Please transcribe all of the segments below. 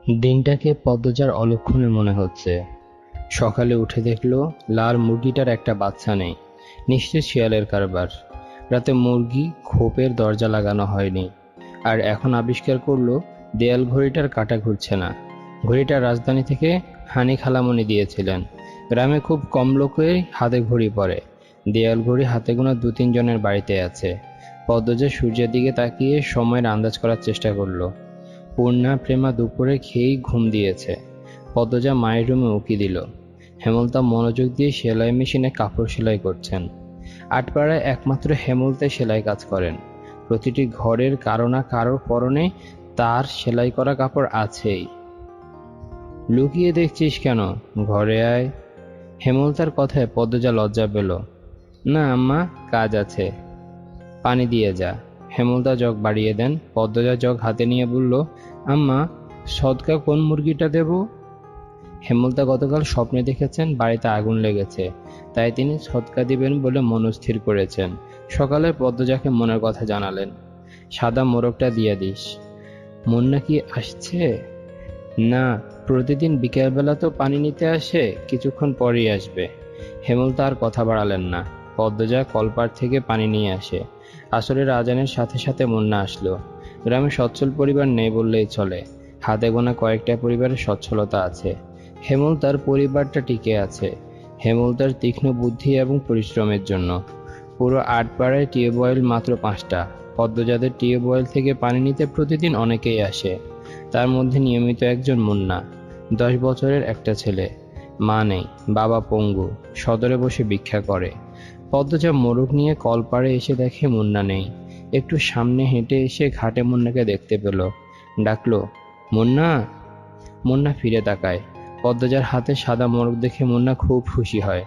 দিনটাকে পদ্মজার অলক্ষণে মনে হচ্ছে। সকালে উঠে দেখলো লাল মুরগিটার একটা বাচ্চা নেই। নিশ্চয় শিয়ালের কারবার। রাতে মুরগি খোপের দরজা লাগানো হয়নি। আর এখন আবিষ্কার করলো দেয়াল ঘড়িটার কাঁটা ঘুরছে না। ঘড়িটা রাজধানী থেকে হানি খালামণি দিয়েছিলেন। গ্রামে খুব কম লোকের হাতে ঘড়ি পরে। দেয়াল ঘড়ি হাতে গোনা 2-3 জনের বাড়িতে আছে। পদ্মজা সূর্যের দিকে তাকিয়ে সময়ের আন্দাজ করার চেষ্টা করলো। পূর্ণা প্রেমা দুপুরে খেয়েই ঘুম দিয়েছে। পদ্মজা মায়ের রুমে উকি দিল। হেমলতা মনোযোগ দিয়ে সেলাই মেশিনে কাপড় সেলাই করছেন। আটপাড়ায় একমাত্র হেমলতাই সেলাই কাজ করেন। প্রতিটি ঘরের কারো না কারোর পরনে তার সেলাই করা কাপড় আছেই। লুকিয়ে দেখছিস কেন? ঘরে আয়। হেমলতার কথায় পদ্মজা লজ্জা পেল। না আম্মা, কাজ আছে। পানি দিয়ে যা। হেমলতা জগ বাড়িয়ে দেন। পদ্মজা জগ হাতে নিয়ে বলল, আম্মা, সদকা কোন মুরগিটা দেব? হেমলতা গতকাল স্বপ্নে দেখেছেন বাড়িতে আগুন লেগেছে, তাই তিনি সদকা দিবেন বলে মনস্থির করেছেন। সকালে পদ্মজাকে মনের কথা জানালেন। সাদা মোরগটা দিয়ে দিস। মুন্না কি আসছে? না, প্রতিদিন বিকেলবেলা তো পানি নিতে আসে, কিছুক্ষণ পরেই আসবে। হেমলতা আর কথা বাড়ালেন না। পদ্মজা কলপাড় থেকে পানি নিয়ে আসে। আসরের আজানের সাথে সাথে মুন্না আসলো। গ্রামে সচ্ছল পরিবার নেই বললেই চলে। হাতে গোনা কয়েকটা পরিবারের সচ্ছলতা আছে। হেমলতার পরিবারটা টিকে আছে হেমলতার তীক্ষ্ণ বুদ্ধি এবং পরিশ্রমের জন্য। পুরো আটপাড়ায় টিউবওয়েল মাত্র 5টা। পদ্মজাদের টিউবওয়েল থেকে পানি নিতে প্রতিদিন অনেকেই আসে। তার মধ্যে নিয়মিত একজন মুন্না। 10 বছরের একটা ছেলে। মা নেই, বাবা পঙ্গু, সদরে বসে ভিক্ষা করে। পদ্মজা মোরগ নিয়ে কলপাড়ে এসে দেখে মুন্না নেই। একটু সামনে হেঁটে এসে ঘাটে মুন্নাকে দেখতে পেল। ডাকলো, মুন্না। মুন্না ফিরে তাকায়। পদ্মজার হাতে সাদা মোরগ দেখে মুন্না খুব খুশি হয়।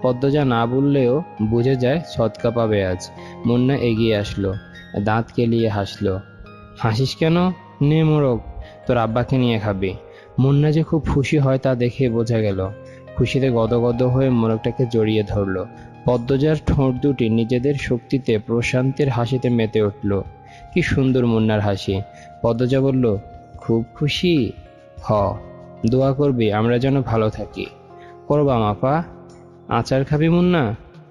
পদ্মজা না বললেও বুঝে যায় সদকা পাবে আজ। মুন্না এগিয়ে আসলো, দাঁত কেলিয়ে হাসলো। হাসিস কেন? নে মোরগ, তোর আব্বাকে নিয়ে খাবি। মুন্না যে খুব খুশি হয় তা দেখে বোঝা গেল। খুশিতে গদগদ হয়ে মোরগটাকে জড়িয়ে ধরল। পদ্মজার ঠোঁট দুটি নিজেদের শক্তিতে প্রশান্তির হাসিতে মেতে উঠল। কি সুন্দর মুন্নার হাসি! পদ্মজা বলল, খুব খুশি? হ। দোয়া করবি আমরা যেন ভালো থাকি। করবাম আপা। আচার খাবি মুন্না?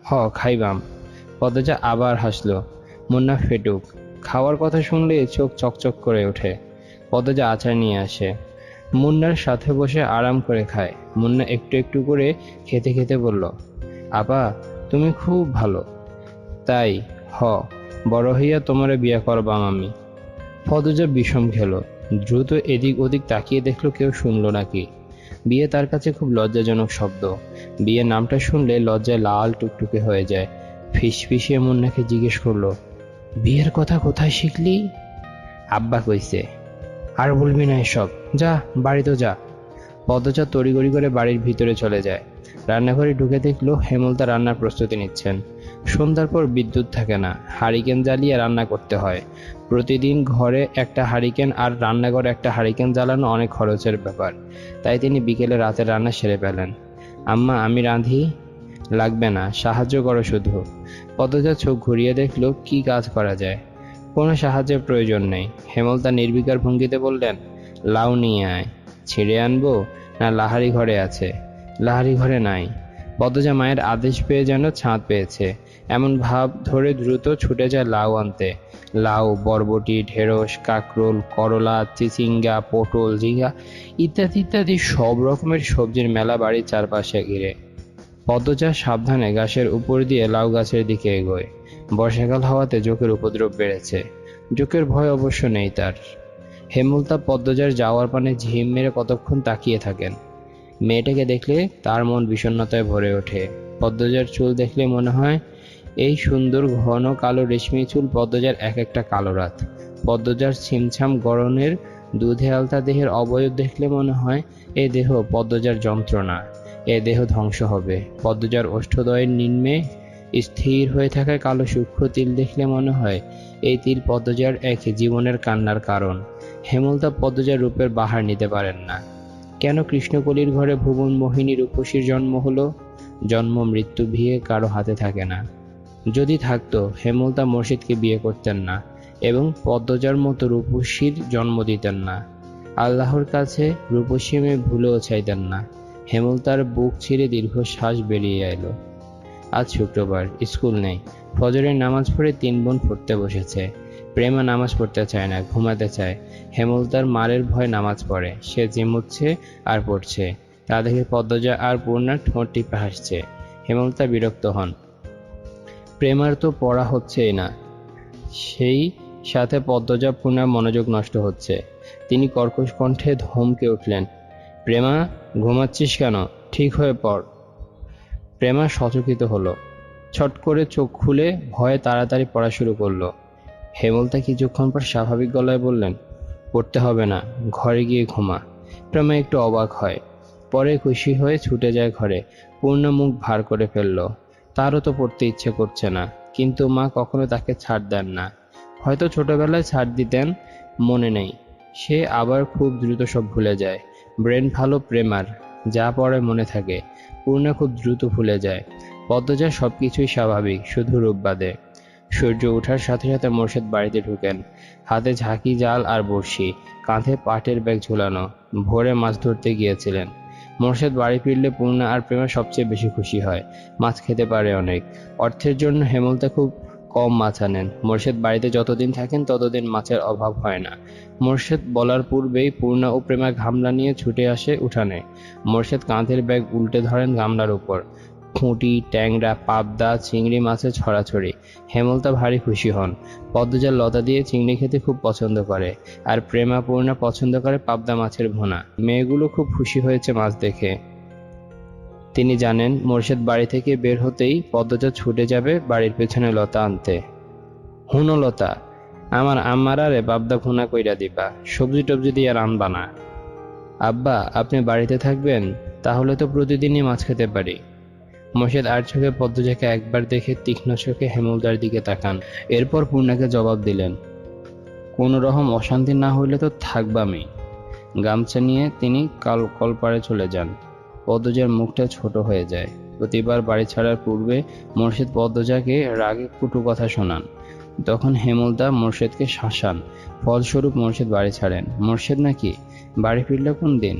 হ, খাইবাম। পদ্মজা আবার হাসলো। মুন্না ফেটুক। খাওয়ার কথা শুনলে চোখ চকচক করে ওঠে। পদ্মজা আচার নিয়ে আসে। মুন্নার সাথে বসে আরাম করে খায়। মুন্না একটু একটু করে খেতে খেতে বলল, আপা, তুমি খুব ভালো। তাই? হ, বড় হইয়া তোমারে বিয়া করবাম আমি। পদ্মজা বিষম খেল। দ্রুত এদিক ওদিক তাকিয়ে দেখলো কেউ শুনলো নাকি। বিয়ে তার কাছে খুব লজ্জাজনক শব্দ। বিয়ে নামটা শুনলে লজ্জায় লাল টুকটুকে হয়ে যায়। ফিসফিসিয়ে মুন্নাকে জিজ্ঞেস করলো, বিয়ের কথা কোথায় শিখলি? আব্বা কইছে। আর বলবি না এসব, যা বাড়িতে যা। পদ্মজা তড়িঘড়ি করে বাড়ির ভিতরে চলে যায়। রান্নাঘরে ঢুকে দেখলো হেমলতা রান্নার প্রস্তুতি নিচ্ছেন। সন্ধ্যার পর বিদ্যুৎ থাকে না, হারিকেন জ্বালিয়ে রান্না করতে হয়। প্রতিদিন ঘরে একটা হারিকেন আর রান্নাঘরে একটা হারিকেন জ্বালানো অনেক খরচের ব্যাপার। তাই তিনি বিকেলে রাতের রান্না সেরে ফেলেন। আম্মা, আমি রাঁধি? লাগবে না, সাহায্য করো শুধু। পদ্মজা চোখ ঘুরিয়ে দেখলো কি কাজ করা যায়। কোনো সাহায্যের প্রয়োজন নেই। হেমলতা নির্বিকার ভঙ্গিতে বললেন, লাউ নিয়ে আয়। ছিঁড়ে আনবো? না লাহারি ঘরে আছে? লাহারি ঘরে নাই। পদ্মজা মায়ের আদেশ পেয়ে যেন ছাদ পেয়েছে এমন ভাব ধরে দ্রুত ছুটে যায় লাউ আনতে। লাউ, বরবটি, ঢেঁড়স, কাঁকরোল, করলা, চিচিঙ্গা, পটল, ঝিঙ্গা ইত্যাদি ইত্যাদি সব রকমের সবজির মেলা বাড়ির চারপাশে ঘিরে। পদ্মজা সাবধানে গাছের উপর দিয়ে লাউ গাছের দিকে এগোয়। বর্ষাকাল হওয়াতে জোঁকের উপদ্রব বেড়েছে। জোঁকের ভয় অবশ্য নেই তার। হেমলতা পদ্মজার যাওয়ার পানে ঝিম মেরে কতক্ষণ তাকিয়ে থাকেন। মেয়েটাকে দেখলে তার মন বিষণ্ণতায় ভরে ওঠে। পদ্মজার চুল দেখলে মনে হয় এই সুন্দর ঘন কালো রেশমি চুল পদ্মজার এক একটা কালো রাত। পদ্মজার ছিমছাম গড়নের দুধে আলতা দেহের অবয়ব দেখলে মনে হয় এ দেহ পদ্মজার যন্ত্রণা, এ দেহ ধ্বংস হবে। পদ্মজার ওষ্ঠদ্বয়ের নিম্নে স্থির হয়ে থাকা কালো সূক্ষ্ম তিল দেখলে মনে হয় এই তিল পদ্মজার এক জীবনের কান্নার কারণ। হেমলতা পদ্মজার রূপের বাহার নিতে পারেন না। কেন কৃষ্ণকলির ঘরে ভুবন মোহিনী রূপসীর জন্ম হলো? জন্ম মৃত্যু বিয়ে কারো হাতে থাকে না। যদি থাকতো, হেমলতা মোর্শেদকে বিয়ে করতেন না এবং পদ্মজার মতো রূপসীর জন্ম দিতেন না। আল্লাহর কাছে রূপসী মেয়ে ভুলেও চাইতেন না। হেমলতার বুক ছিঁড়ে দীর্ঘশ্বাস বেরিয়ে এলো। আজ শুক্রবার, স্কুল নেই। ফজরের নামাজ পড়ে 3 বোন পড়তে বসেছে। প্রেমা নামাজ পড়তে চায় না, ঘুমাতে চায়। হেমলতার মারের ভয় নামাজ পড়ে। সে ঝিমুচ্ছে আর পড়ছে। তা দেখে পদ্মজা আর পূর্ণা ঠোঁট টিপে হাসছে। হেমলতা বিরক্ত হন। প্রেমার তো পড়া হচ্ছেই না, সেই সাথে পদ্মজা পূর্ণার মনোযোগ নষ্ট হচ্ছে। তিনি কর্কশ কণ্ঠে ধমকে উঠলেন, প্রেমা, ঘুমাচ্ছিস কেন? ঠিক হয়ে পড়। প্রেমা সচকিত হলো। ছট করে চোখ খুলে ভয়ে তাড়াতাড়ি পড়া শুরু করলো। হেমলতা কিছুক্ষণ পর স্বাভাবিক গলায় বললেন, পড়তে হবে না, ঘরে গিয়ে ঘুমা। প্রেমা একটু অবাক হয়, পরে খুশি হয়ে ছুটে যায় ঘরে। পূর্ণ মুখ ভার করে ফেলল। তারও তো পড়তে ইচ্ছে করছে না, কিন্তু মা কখনো তাকে ছাড় দেন না। হয়তো ছোটবেলায় ছাড় দিতেন, মনে নেই। সে আবার খুব দ্রুত সব ভুলে যায়। ব্রেন ভালো প্রেমার, যা পড়ে মনে থাকে। পূর্ণা খুব দ্রুত ভুলে যায়। পদ্মজার সবকিছুই স্বাভাবিক, শুধু রূপ বাদে। সূর্য ওঠার সাথে সাথে মোর্শেদ বাড়িতে ঢুকেন। হাতে ঝাঁকি, জাল আর বড়শি, কাঁধে পাটের ব্যাগ ঝুলানো। ভোরে মাছ ধরতে গিয়েছিলেন। মোর্শেদ বাড়ি ফিরলে পূর্ণা আর প্রেমা সবচেয়ে বেশি খুশি হয়। মাছ খেতে পারে অনেক। অর্থের জন্য হেমলতা খুব কম মাছ আনেন। মোর্শেদ বাড়িতে যতদিন থাকেন ততদিন মাছের অভাব হয় না। মোর্শেদ বলার পূর্বেই পূর্ণা ও প্রেমা গামলা নিয়ে ছুটে আসে উঠানে। মোর্শেদ কাঁধের ব্যাগ উল্টে ধরেন গামলার উপর। খুঁটি, ট্যাংরা, পাবদা, চিংড়ি মাছের ছড়াছড়ি। হেমলতা ভারী খুশি হন। পদ্মজা লতা দিয়ে চিংড়ি খেতে খুব পছন্দ করে, আর প্রেমা পূর্ণা পছন্দ করে পাবদা মাছের ভুনা। মেয়েগুলো খুব খুশি হয়েছে মাছ দেখে। তিনি জানেন মোর্শেদ বাড়ি থেকে বের হতেই পদ্মজা ছুটে যাবে বাড়ির পেছনে লতা আনতে। হুনো লতা, আমার আম্মারারে পাবদা ভুনা কইরা দিবা, সবজি টবজি দিয়ে আর আনবা না। আব্বা, আপনি বাড়িতে থাকবেন? তাহলে তো প্রতিদিনই মাছ খেতে পারি। মোর্শেদ আর চোখে পদ্মজাকে একবার দেখে তীক্ষ্ণ চোখে হেমলতার দিকে তাকান। এরপর পূর্ণাকে জবাব দিলেন, কোনো রকম অশান্তি না হইলে তো থাকবামই। গামছা নিয়ে তিনি কলপাড়ে চলে যান। পদ্মজার মুখটা ছোট হয়ে যায়। প্রতিবার বাড়ি ছাড়ার পূর্বে মোর্শেদ পদ্মজাকে রাগে কটু কথা শোনান। তখন হেমলতা মোর্শেদকে শাসান। ফলস্বরূপ মোর্শেদ বাড়ি ছাড়েন। মোর্শেদ নাকি বাড়ি ফিরল কোন দিন?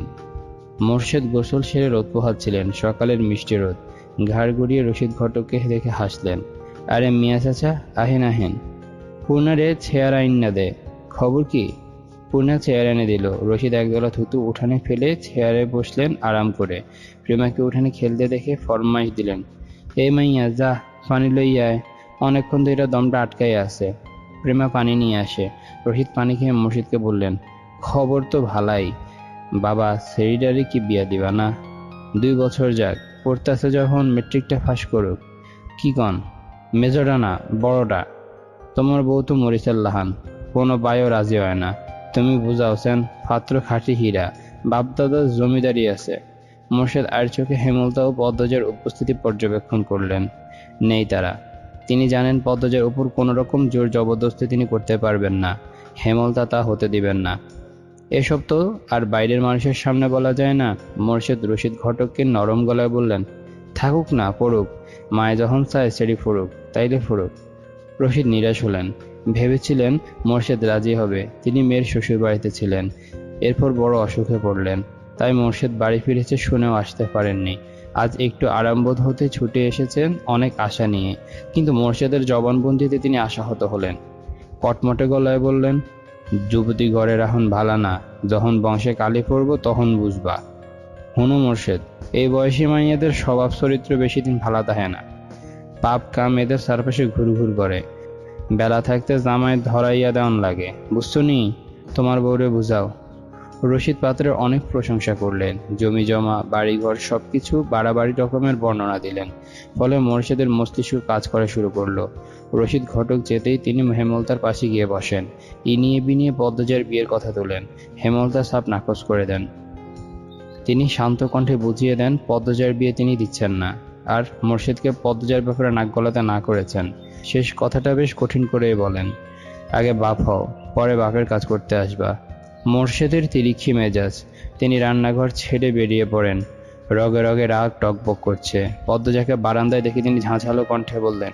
মোর্শেদ গোসল সেরে রোদ পোহাচ্ছিলেন, সকালের মিষ্টি রোদ। ঘাড় গড়িয়ে রশিদ ঘটককে দেখে হাসলেন। আরে মিয়া চাচা, আহেন আহেন। পূর্ণারে চেয়ার আইন্না দে। খবর কি? পূর্ণা চেয়ার এনে দিল। রশিদ একদলা থুতু উঠানে ফেলে চেয়ারে বসলেন আরাম করে। প্রেমাকে উঠানে খেলতে দেখে ফরমাইশ দিলেন, এই মাইয়া যা, পানি লইয়া আয়, অনেকক্ষণ ধরে দমটা আটকাই আছে। প্রেমা পানি নিয়ে আসে। রশিদ পানি খেয়ে মুর্শিদকে বললেন, খবর তো ভালাই। বাবা, সেরিডারি কি বিয়া দিবা না? 2 বছর যাক, পড়তেছে যখন মেট্রিকটা ফাঁস করুক। কি কন? মেজোটা না, বড়টা। তোমার বউ তো মরিচের লাহান, কোনো বায়ও রাজি হয় না। তুমি বুঝাওছেন, পাত্র খাঁটি হীরা, বাপদাদার জমিদারি আছে। মোর্শেদ আর চোখে হেমলতা ও পদ্মজার উপস্থিতি পর্যবেক্ষণ করলেন। নেই তারা। তিনি জানেন পদ্মজার উপর কোনো রকম জোর জবরদস্তি তিনি করতে পারবেন না। হেমলতা তা হতে দিবেন না। এসব তো আর বাইরের মানুষের সামনে বলা যায় না। মোর্শেদ রশিদ ঘটককে নরম গলায় বললেন, থাকুক না, পড়ুক। মায়ে যখন চায় সেটি ফুরুক, তাইলে ফুরুক। রশিদ নিরাশ হলেন। ভেবেছিলেন মোর্শেদ রাজি হবে। তিনি মেয়ের শ্বশুর বাড়িতে ছিলেন। এরপর বড় অসুখে পড়লেন। তাই মোর্শেদ বাড়ি ফিরেছে শুনেও আসতে পারেননি। আজ একটু আরামবোধ হতে ছুটে এসেছেন অনেক আশা নিয়ে, কিন্তু মোর্শেদের জবানবন্দিতে তিনি আশাহত হলেন। কটমটে গলায় বললেন, যুবতী ঘরে রাখুন ভালা না, যখন বংশে কালি পড়ব তখন বুঝবা। হুনু মোর্শেদ, এই বয়সী মাইয়াদের স্বভাব চরিত্র বেশি দিন ভালা থাকে না। পাপ কাম এদের চারপাশে ঘুরঘুর করে। বেলা থাকতে জামাই ধরাইয়া দেওয়ান লাগে, বুঝছো নি? তোমার বউরে বুঝাও। রশিদ পাত্রের অনেক প্রশংসা করলেন। জমি জমা, বাড়িঘর সবকিছু বাড়াবাড়ি রকমের বর্ণনা দিলেন। ফলে মোর্শেদের মস্তিষ্ক কাজ করা শুরু করলো। রশিদ ঘটক যেতেই তিনি হেমলতার পাশে গিয়ে বসেন। ইনিয়ে বিনিয়ে পদ্মজার বিয়ের কথা তোলেন। হেমলতা সাপ নাকচ করে দেন। তিনি শান্ত কণ্ঠে বুঝিয়ে দেন পদ্মজার বিয়ে তিনি দিচ্ছেন না, আর মোর্শেদকে পদ্মজার ব্যাপারে নাক গলাতে না করেছেন। শেষ কথাটা বেশ কঠিন করেই বলেন, আগে বাপ হও, পরে বাপের কাজ করতে আসবা। মোর্শেদের তিরিক্ষি মেজাজ। তিনি রান্নাঘর ছেড়ে বেরিয়ে পড়েন। রগে রগে রাগ টকবক করছে। পদ্মজাকে বারান্দায় দেখে তিনি ঝাঁঝালো কণ্ঠে বললেন,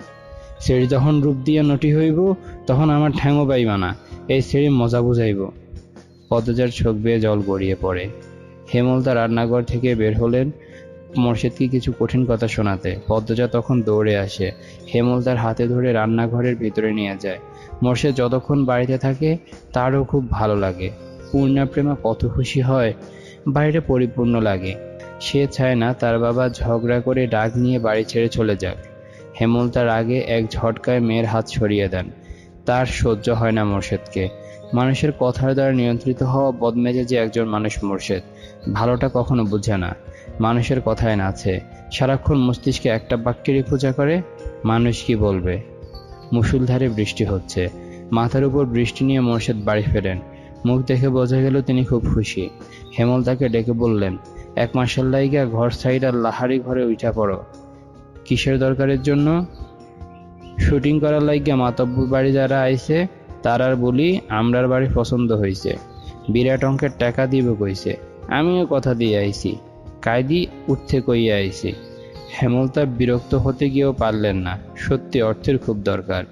সেড়ি যখন রূপ দিয়া নটি হইব, তখন আমার ঠ্যাঙও পাইবা না। এই সেড়ি মজা বুঝাইব। পদ্মজার চোখ বেয়ে জল গড়িয়ে পড়ে। হেমলতা রান্নাঘর থেকে বের হলেন মোর্শেদকে কিছু কঠিন কথা শোনাতে। পদ্মজা তখন দৌড়ে আসে, হেমলতার হাতে ধরে রান্নাঘরের ভিতরে নিয়ে যায়। মোর্শেদ যতক্ষণ বাড়িতে থাকে তারও খুব ভালো লাগে। পূর্ণা প্রেমা কত খুশি হয়, বাড়িটা পরিপূর্ণ লাগে। সে চায় না তার বাবা ঝগড়া করে ডাক নিয়ে বাড়ি ছেড়ে চলে যাক। হেমলতার আগে এক ঝটকায় মেয়ের হাত সরিয়ে দেন। তার সহ্য হয় না মোর্শেদকে। মানুষের কথার দ্বারা নিয়ন্ত্রিত হওয়া বদমেজাজি একজন মানুষ মোর্শেদ। ভালোটা কখনো বুঝে না, মানুষের কথায় নাচে, সারাক্ষণ মস্তিষ্কে একটা বাক্যেরই পূজা করে, মানুষ কি বলবে। মুষলধারে বৃষ্টি হচ্ছে। মাথার উপর বৃষ্টি নিয়ে মোর্শেদ বাড়ি ফেরেন। মুখ দেখে বোঝা গেল তিনি খুব খুশি। হেমলতাকে ডেকে বললেন, 1 মাসের লাইগা ঘর ছাইড়া লাহারি ঘরে উঠা পড়ো। কিসের দরকারের জন্য? শুটিং করার লাইগা মাতব্বর বাড়ি যারা আইছে তারার বলি আমরার বাড়ি পছন্দ হইছে, বিরাট অঙ্কের টাকা দিব কইছে। আমিও কথা দিয়ে আইছি, কায়দি উঠতে কইয়া আইছি। হেমলতা বিরক্ত হতে গিয়েও পারলেন না। সত্যি অর্থের খুব দরকার।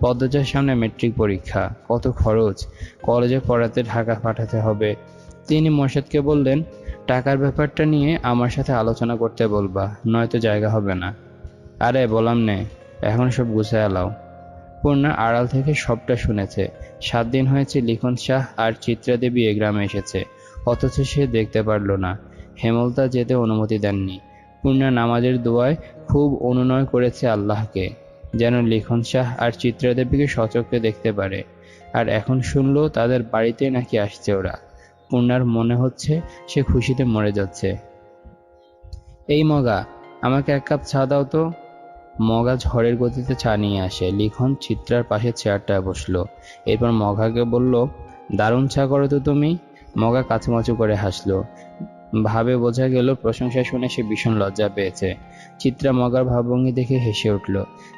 পদ্মজার সামনে ম্যাট্রিক পরীক্ষা, কত খরচ, কলেজে পড়াতে ঢাকা পাঠাতে হবে। তিনি মোর্শেদকে বললেন, টাকার ব্যাপারটা নিয়ে আমার সাথে আলোচনা করতে বলবা, নয়তো জায়গা হবে না। আরে বললাম নে, এখন সব গুছায় লাও। পূর্ণা আড়াল থেকে সবটা শুনেছে। 7 দিন হয়েছে লিখন শাহ আর চিত্রা দেবী এ গ্রামে এসেছে, অথচ সে দেখতে পারল না। হেমলতা যেতে অনুমতি দেননি। পূর্ণা নামাজের দোয়ায় খুব অনুনয় করেছে আল্লাহকে, যেন লিখন শাহ আর চিত্রা দেবীকে সচক্ষে দেখতে পারে। আর এখন শুনল তাদের বাড়িতে নাকি আসছে ওরা। পূর্ণার মনে হচ্ছে সে খুশিতে মরে যাচ্ছে। এই মগা, আমাকে 1 কাপ চা দাও তো। মগা ঝড়ের গতিতে চা নিয়ে আসে। লিখন চিত্রার পাশে চেয়ারটায় বসলো। এরপর মগাকে বলল, দারুণ চা করো তো তুমি। মগা কাচুমাচু করে হাসলো। ভাবে বোঝা গেল প্রশংসা শুনে সে ভীষণ লজ্জা পেয়েছে। চিত্রা মগার ভাবভঙ্গি দেখে হেসে উঠল।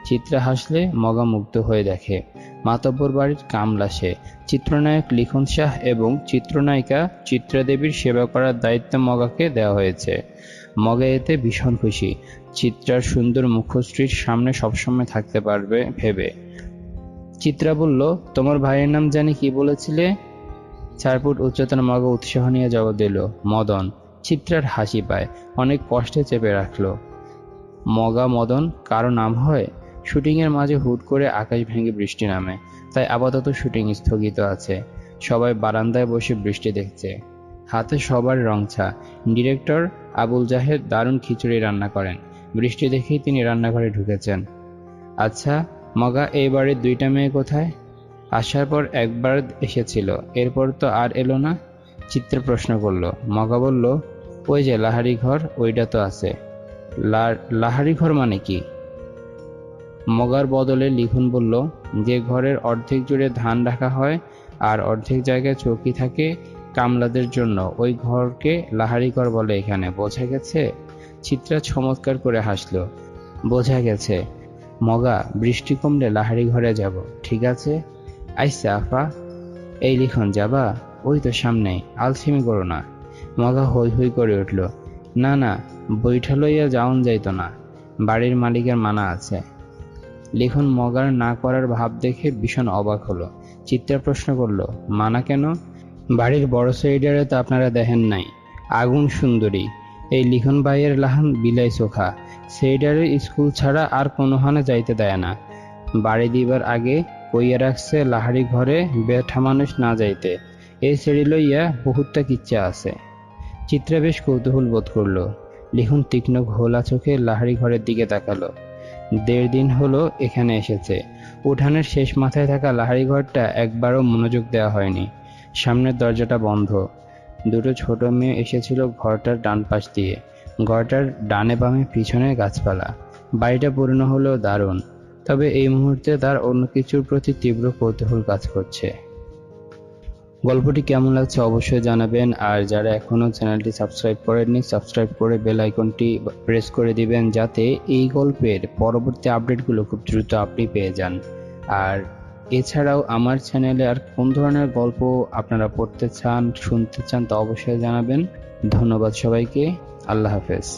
চিত্রা হাসলে মগা মুগ্ধ হয়ে দেখে। মাতব্বর বাড়ির কামলা সে। চিত্রনায়ক লিখন শাহ এবং চিত্রনায়িকা চিত্রা দেবীর সেবা করার দায়িত্ব মগাকে দেওয়া হয়েছে। মগা এতে ভীষণ খুশি। চিত্রার সুন্দর মুখশ্রীর সামনে সবসময় থাকতে পারবে ভেবে। চিত্রা বলল, তোমার ভাইয়ের নাম জানি কি বলেছিলে? 4 ফুট উচ্চতার মগা উৎসাহ নিয়ে জবাব দিল, মদন। চিত্রার হাসি পায়, অনেক কষ্টে চেপে রাখলো। মগা মদন কারো নাম হয়? শুটিংয়ের মাঝে হুট করে আকাশ ভেঙে বৃষ্টি নামে, তাই আপাতত শুটিং স্থগিত আছে। সবাই বারান্দায় বসে বৃষ্টি দেখছে। হাতে সবার রংছা। ডিরেক্টর আবুল জাহেদ দারুণ খিচুড়ি রান্না করেন। বৃষ্টি দেখেই তিনি রান্নাঘরে ঢুকেছেন। আচ্ছা মগা, এই বাড়ির 2টা মেয়ে কোথায়? আসার পর একবার এসেছিল, এরপর তো আর এলো না। চিত্রা প্রশ্ন করলো। মগা বলল, ওই যে লাহারি ঘর, ওইটা তো আছে। লাহারি ঘর মানে কি? মগার বদলে লিখন বলল, যে ঘরের অর্ধেক জুড়ে ধান রাখা হয় আর অর্ধেক জায়গায় চৌকি থাকে কামলাদের জন্য, ওই ঘরকে লাহারি ঘর বলে এখানে, বোঝা গেছে? চিত্রা চমৎকার করে হাসলো। বোঝা গেছে। মগা, বৃষ্টি কমলে লাহারি ঘরে যাব, ঠিক আছে? আইসা আফা। এই লিখন, যাবা? ওই তো সামনেই, আলসেমি করো না। মগা হৈ হৈ করে উঠল। না না, বৈঠা লইয়া যাওন যাইত না, বাড়ির মালিকের মানা আছে। লিখন মগার না করার ভাব দেখে ভীষণ অবাক হলো। চিত্রা প্রশ্ন করল, মানা কেন? বাড়ির বড় সাইডারে তো আপনারা দেখেন নাই, আগুন সুন্দরী। এই লিখন ভাইয়ের লাহান বিলাই চোখা, সেইডারে স্কুল ছাড়া আর কোনোখানে যাইতে দেয় না। বাড়ি দিবার আগে কইয়া রাখছে লাহারি ঘরে বেঠা মানুষ না যাইতে। এই ছেড়ি লইয়া বহুতটা কিচ্ছা আছে। চিত্রা বেশ কৌতূহল বোধ করল। লিখন তীক্ষ্ণ ঘোলা চোখে লাহারি ঘরের দিকে তাকালো। 1.5 দিন হলো এখানে এসেছে। উঠানের শেষ মাথায় থাকা লাহারি ঘরটা একবারও মনোযোগ দেওয়া হয়নি। সামনের দরজাটা বন্ধ। 2টো ছোট মেয়ে এসেছিল ঘরটার ডান পাশ দিয়ে। ঘরটার ডানে বামে পিছনে গাছপালা। বাড়িটা পুরনো হলেও দারুণ। তবে এই মুহূর্তে তার অন্য কিছুর প্রতি তীব্র কৌতূহল কাজ করছে। গল্পটি কেমন লাগছে অবশ্যই জানাবেন। আর যারা এখনো চ্যানেলটি সাবস্ক্রাইব করেননি, সাবস্ক্রাইব করে বেল আইকনটি প্রেস করে দিবেন, যাতে এই গল্পের পরবর্তী আপডেটগুলো খুব দ্রুত আপনি পেয়ে যান। আর এছাড়াও আমার চ্যানেলে আর কোন ধরনের গল্প আপনারা পড়তে চান, শুনতে চান তা অবশ্যই জানাবেন। ধন্যবাদ সবাইকে। আল্লাহ হাফেজ।